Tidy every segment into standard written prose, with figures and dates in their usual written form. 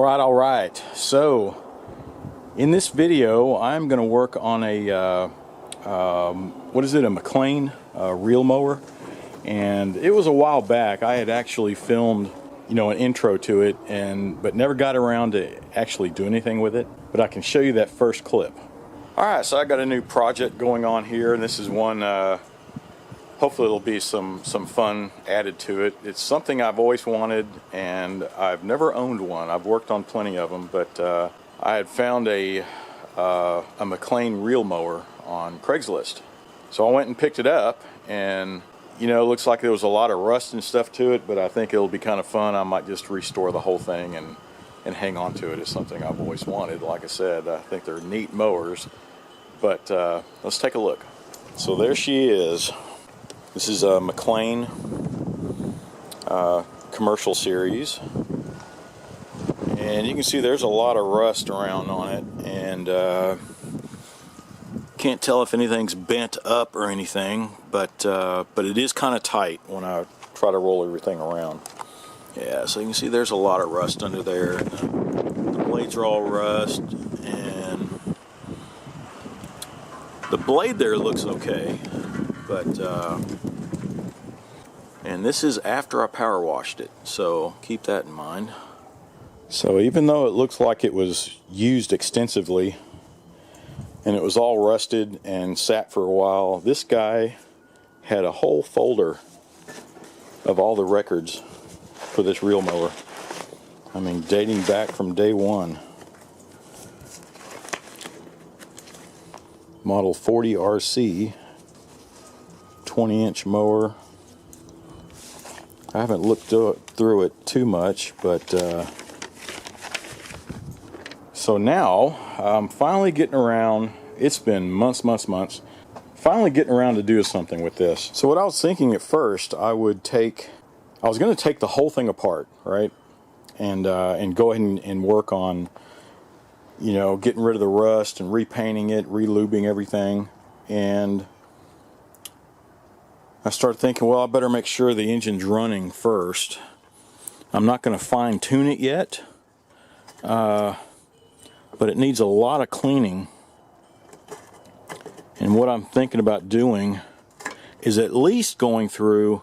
All right. So, in this video, I'm going to work on a, what is it, a Mclane reel mower. And it was a while back. I had actually filmed, an intro to it, but never got around to actually do anything with it. But I can show you that first clip. All right, so I got a new project going on here, and this is one, hopefully it'll be some fun added to it. It's something I've always wanted, and I've never owned one. I've worked on plenty of them, but I had found a Mclane reel mower on Craigslist. So I went and picked it up, and it looks like there was a lot of rust and stuff to it, but I think it'll be kind of fun. I might just restore the whole thing and hang on to it. It's something I've always wanted. Like I said, I think they're neat mowers, but let's take a look. So there she is. This is a Mclane commercial series, and you can see there's a lot of rust around on it, and can't tell if anything's bent up or anything, but it is kind of tight when I try to roll everything around. Yeah, so you can see there's a lot of rust under there. The blades are all rust, and the blade there looks okay, but and this is after I power washed it, so keep that in mind. So even though it looks like it was used extensively and it was all rusted and sat for a while, this guy had a whole folder of all the records for this reel mower. I mean, dating back from day one. Model 40 RC, 20-inch mower. I haven't looked through it too much, but so now I'm finally getting around. It's been months, finally getting around to do something with this. So what I was thinking at first, I was going to take the whole thing apart, right, and go ahead and work on getting rid of the rust and repainting it, relubing everything. And I started thinking, well, I better make sure the engine's running first. I'm not going to fine tune it yet, but it needs a lot of cleaning. And what I'm thinking about doing is at least going through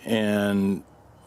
and,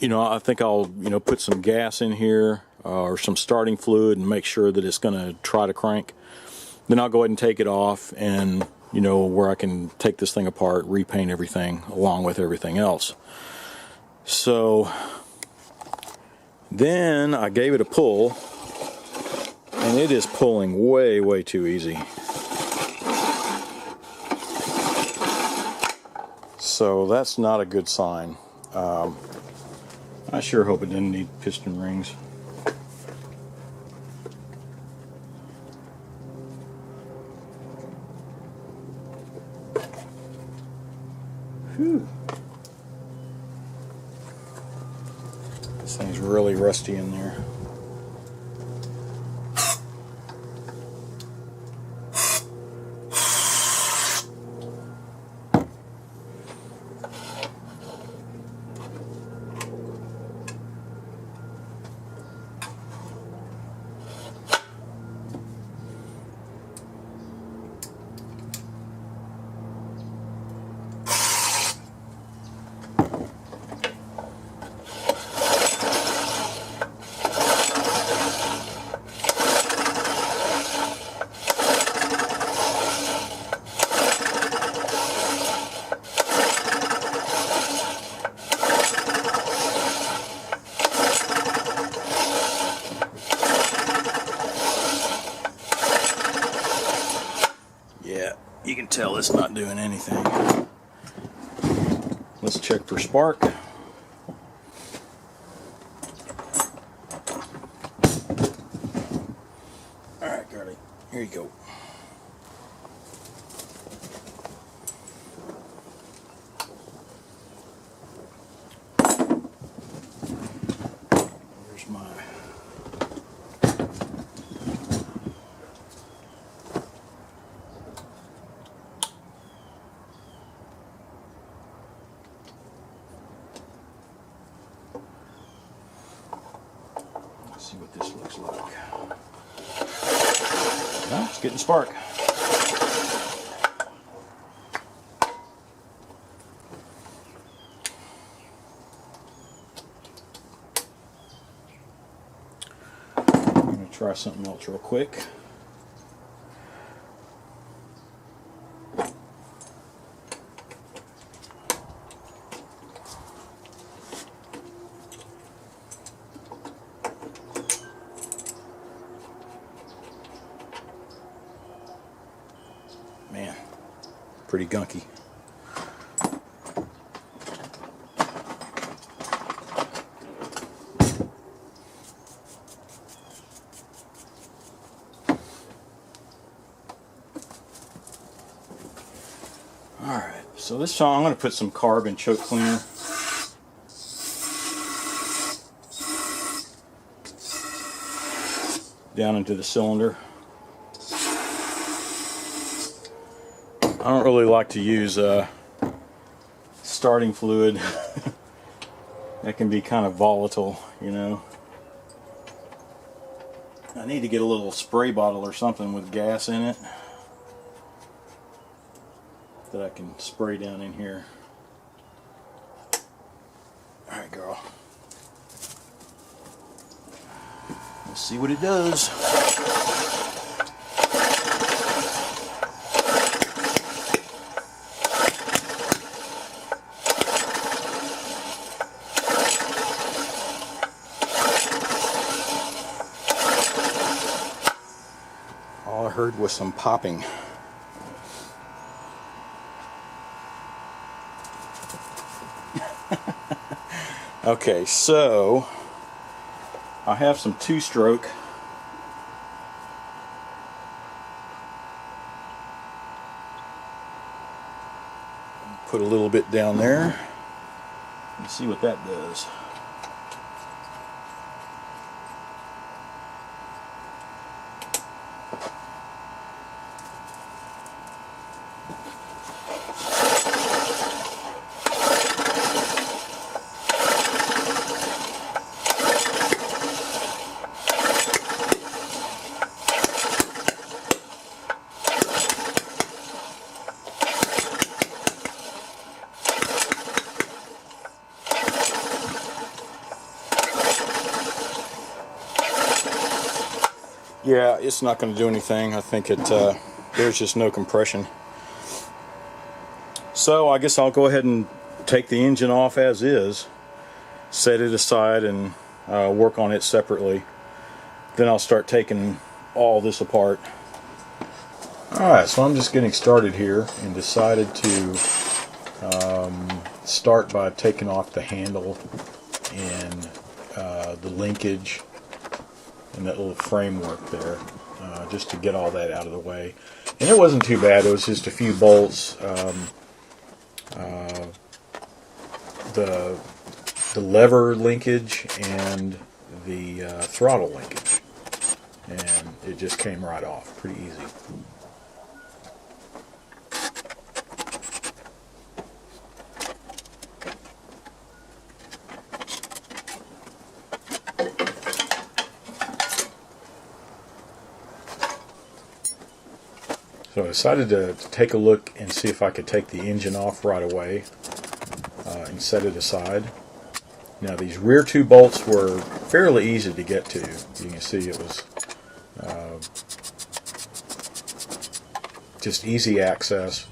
I think I'll, put some gas in here or some starting fluid and make sure that it's going to try to crank. Then I'll go ahead and take it off and, where I can take this thing apart, repaint everything along with everything else. So then I gave it a pull, and it is pulling way, way too easy. So that's not a good sign. I sure hope it didn't need piston rings. Whew. This thing's really rusty in there. You can tell it's not doing anything. Let's check for spark. Alright, Garly, here you go. Here's my see what this looks like. Well, it's getting spark. I'm going to try something else real quick. Man, pretty gunky. Alright, so this time I'm going to put some carbon choke cleaner down into the cylinder. I don't really like to use starting fluid. That can be kind of volatile, you know. I need to get a little spray bottle or something with gas in it that I can spray down in here. Alright, girl. Let's see what it does. All I heard was some popping. Okay, so I have some two-stroke. Put a little bit down there and see what that does. Yeah, it's not going to do anything. I think there's just no compression. So I guess I'll go ahead and take the engine off as is, set it aside, and work on it separately. Then I'll start taking all this apart. Alright, so I'm just getting started here and decided to start by taking off the handle and the linkage and that little framework there, just to get all that out of the way. And it wasn't too bad. It was just a few bolts, the lever linkage and the throttle linkage, and it just came right off pretty easy. So I decided to take a look and see if I could take the engine off right away and set it aside. Now these rear two bolts were fairly easy to get to. You can see it was just easy access.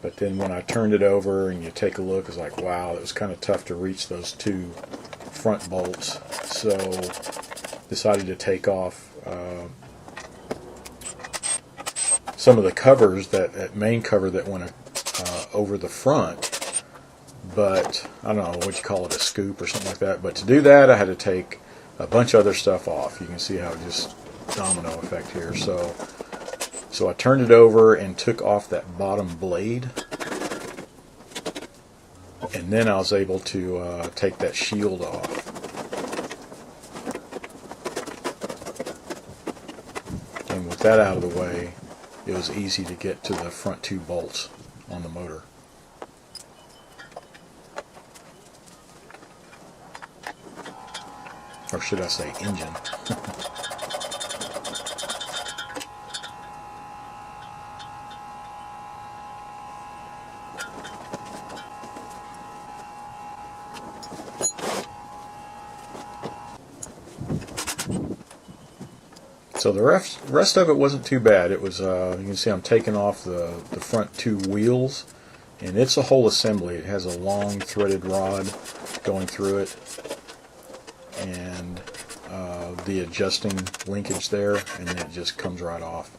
But then when I turned it over and you take a look, it's like, wow, it was kind of tough to reach those two front bolts. So decided to take off some of the covers, that main cover that went over the front, but I don't know what you call it, a scoop or something like that. But to do that, I had to take a bunch of other stuff off. You can see how it just domino effect here. So I turned it over and took off that bottom blade, and then I was able to take that shield off. And with that out of the way, it was easy to get to the front two bolts on the motor. or should I say engine. So the rest of it wasn't too bad. It was, you can see I'm taking off the front two wheels, and it's a whole assembly. It has a long threaded rod going through it, and the adjusting linkage there, and then it just comes right off.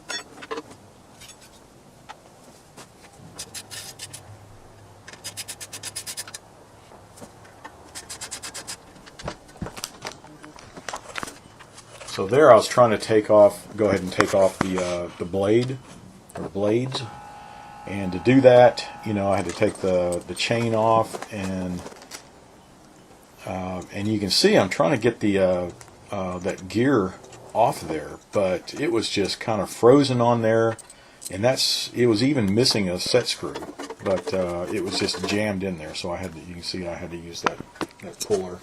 So there I was trying to go ahead and take off the blade, or blades. And to do that, you know, I had to take the chain off, and you can see I'm trying to get the that gear off there, but it was just kind of frozen on there, and it was even missing a set screw, but it was just jammed in there. So you can see I had to use that puller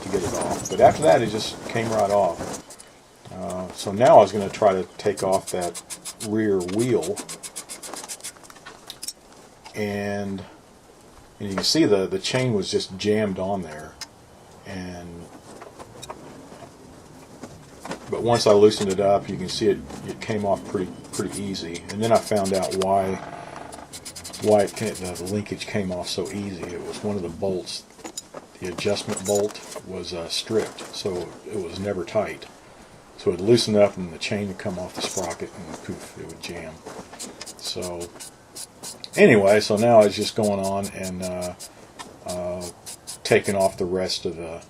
to get it off. But after that, it just came right off. So now I was going to try to take off that rear wheel, and you can see the chain was just jammed on there, but once I loosened it up, you can see it came off pretty easy. And then I found out why the linkage came off so easy. It was one of the bolts. The adjustment bolt was stripped, so it was never tight. So it would loosen up and the chain would come off the sprocket and poof, it would jam. So anyway, so now it's just going on and taking off the rest of the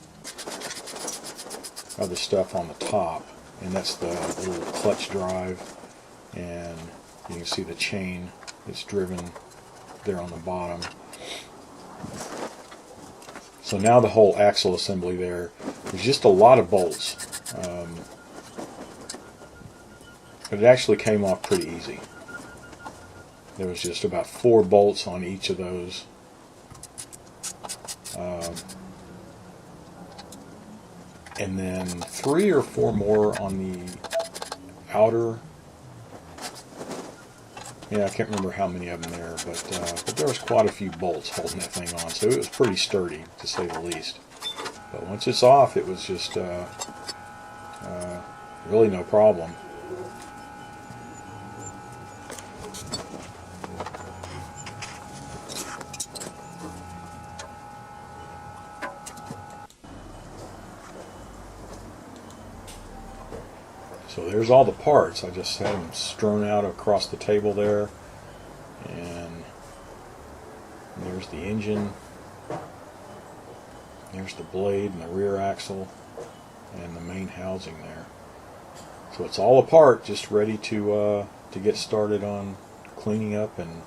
stuff on the top, and that's the little clutch drive, and you can see the chain that's driven there on the bottom. So now the whole axle assembly there's just a lot of bolts. But it actually came off pretty easy. There was just about 4 bolts on each of those. And then 3 or 4 more on the outer. Yeah, I can't remember how many of them there, but there was quite a few bolts holding that thing on, so it was pretty sturdy, to say the least. But once it's off, it was just really no problem. So there's all the parts. I just had them strewn out across the table there. And there's the engine. There's the blade and the rear axle and the main housing there. So it's all apart, just ready to get started on cleaning up and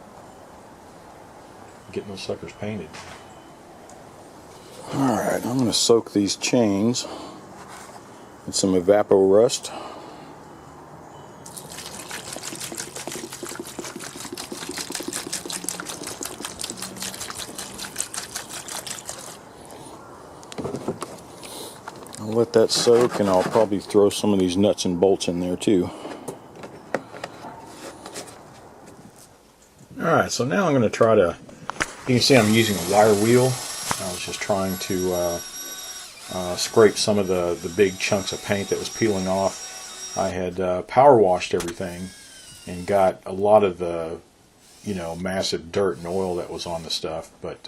getting those suckers painted. Alright, I'm going to soak these chains in some Evapor Rust. I'll let that soak, and I'll probably throw some of these nuts and bolts in there too. Alright, so now I'm going to try to, you can see I'm using a wire wheel. I was just trying to scrape some of the big chunks of paint that was peeling off. I had power washed everything and got a lot of the, massive dirt and oil that was on the stuff, but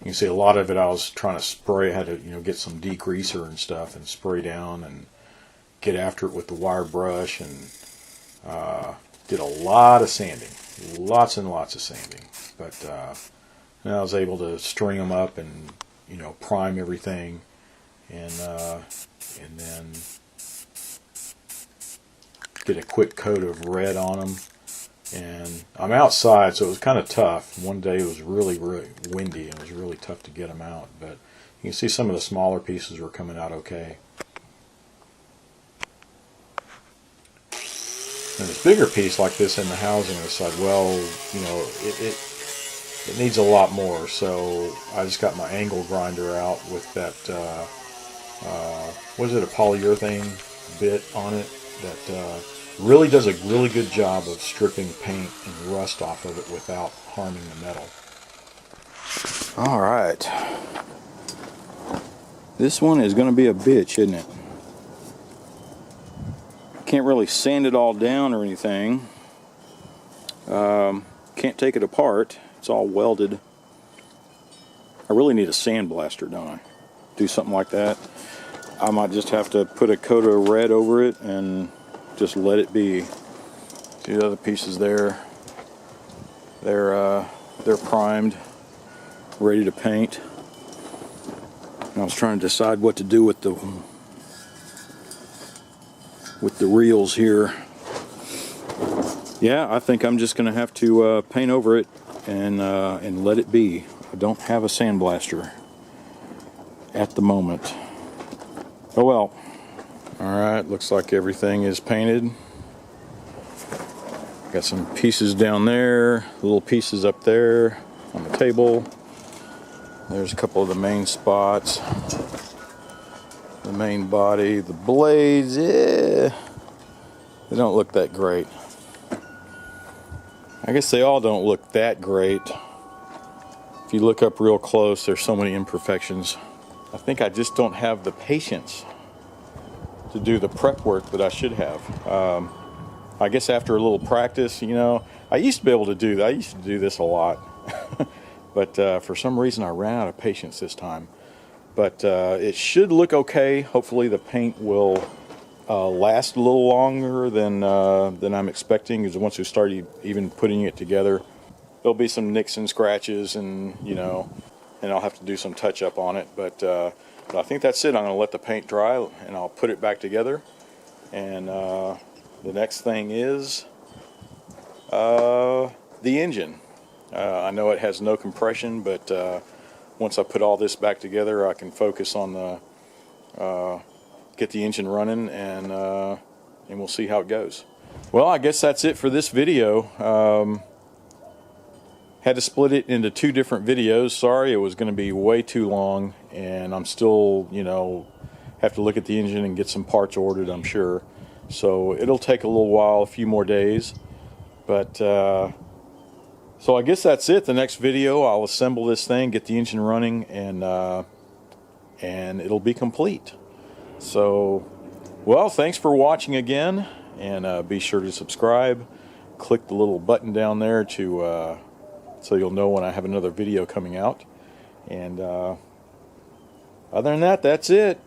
you can see a lot of it I was trying to spray. I had to, get some degreaser and stuff and spray down and get after it with the wire brush, and did a lot of sanding, lots and lots of sanding. But then I was able to string them up and prime everything, and then get a quick coat of red on them. And I'm outside, so it was kind of tough. One day it was really, really windy, and it was really tough to get them out. But you can see some of the smaller pieces were coming out okay. And this bigger piece like this in the housing, I decided, well, it needs a lot more. So I just got my angle grinder out with that, what is it, a polyurethane bit on it that really does a really good job of stripping paint and rust off of it without harming the metal. All right. This one is going to be a bitch, isn't it? Can't really sand it all down or anything. Can't take it apart. It's all welded. I really need a sandblaster, don't I? Do something like that. I might just have to put a coat of red over it and just let it be. See the other pieces there? They're primed, ready to paint. And I was trying to decide what to do with the reels here. Yeah, I think I'm just going to have to paint over it and let it be. I don't have a sandblaster at the moment. Oh well. Alright, looks like everything is painted. Got some pieces down there, little pieces up there on the table. There's a couple of the main spots. The main body, the blades, they don't look that great. I guess they all don't look that great. If you look up real close, there's so many imperfections. I think I just don't have the patience to do the prep work that I should have. I guess after a little practice, you know, I used to be able to do that. I used to do this a lot. But for some reason I ran out of patience this time. But it should look okay. Hopefully the paint will last a little longer than I'm expecting, because once we start even putting it together, there'll be some nicks and scratches, and you know, and I'll have to do some touch up on it. But I think that's it. I'm going to let the paint dry and I'll put it back together. And the next thing is the engine. I know it has no compression, but once I put all this back together, I can focus on the get the engine running, and we'll see how it goes. Well, I guess that's it for this video. Had to split it into 2 different videos. Sorry, it was going to be way too long, and I'm still, you know, have to look at the engine and get some parts ordered, I'm sure. So it'll take a little while, a few more days. But so I guess that's it. The next video, I'll assemble this thing, get the engine running, and it'll be complete. So, well, thanks for watching again, and be sure to subscribe. Click the little button down there to so you'll know when I have another video coming out. And other than that, that's it.